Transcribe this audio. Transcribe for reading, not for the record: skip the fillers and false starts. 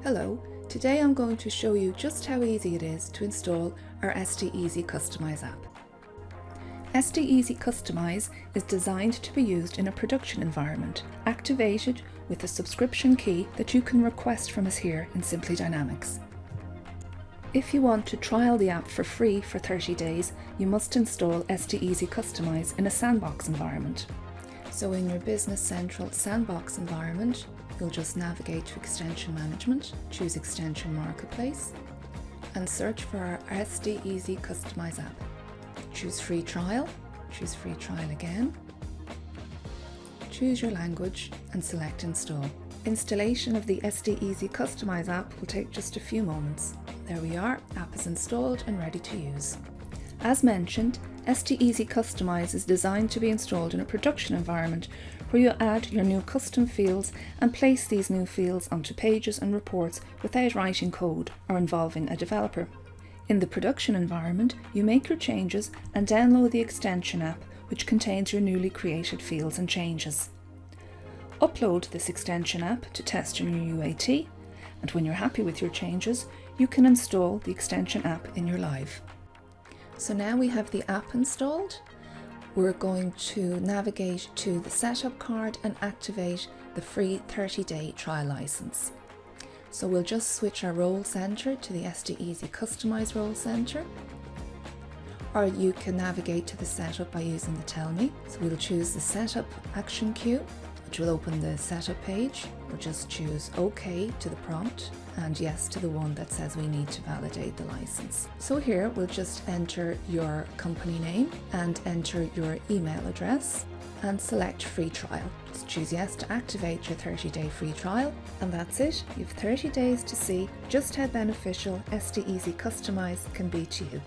Hello, today I'm going to show you just how easy it is to install our SD Easy Customise app. SD Easy Customise is designed to be used in a production environment, activated with a subscription key that you can request from us here in Simply Dynamics. If you want to trial the app for free for 30 days, you must install SD Easy Customise in a sandbox environment. So in your Business Central sandbox environment, you'll just navigate to Extension Management, choose Extension Marketplace, and search for our SD Easy Customise app. Choose Free Trial, choose Free Trial again, choose your language and select Install. Installation of the SD Easy Customise app will take just a few moments. There we are, app is installed and ready to use. As mentioned, SD Easy Customise is designed to be installed in a production environment where you add your new custom fields and place these new fields onto pages and reports without writing code or involving a developer. In the production environment, you make your changes and download the extension app, which contains your newly created fields and changes. Upload this extension app to test your new UAT, and when you're happy with your changes, you can install the extension app in your live. So now we have the app installed. We're going to navigate to the setup card and activate the free 30-day trial license. So we'll just switch our role center to the SD Easy Customise role center, or you can navigate to the setup by using the Tell Me. So we'll choose the setup action queue, which will open the setup page. We'll just choose OK to the prompt and yes to the one that says we need to validate the license. So here we'll just enter your company name and enter your email address and select free trial. Just choose yes to activate your 30-day free trial, and that's it. You have 30 days to see just how beneficial SD Easy Customise can be to you.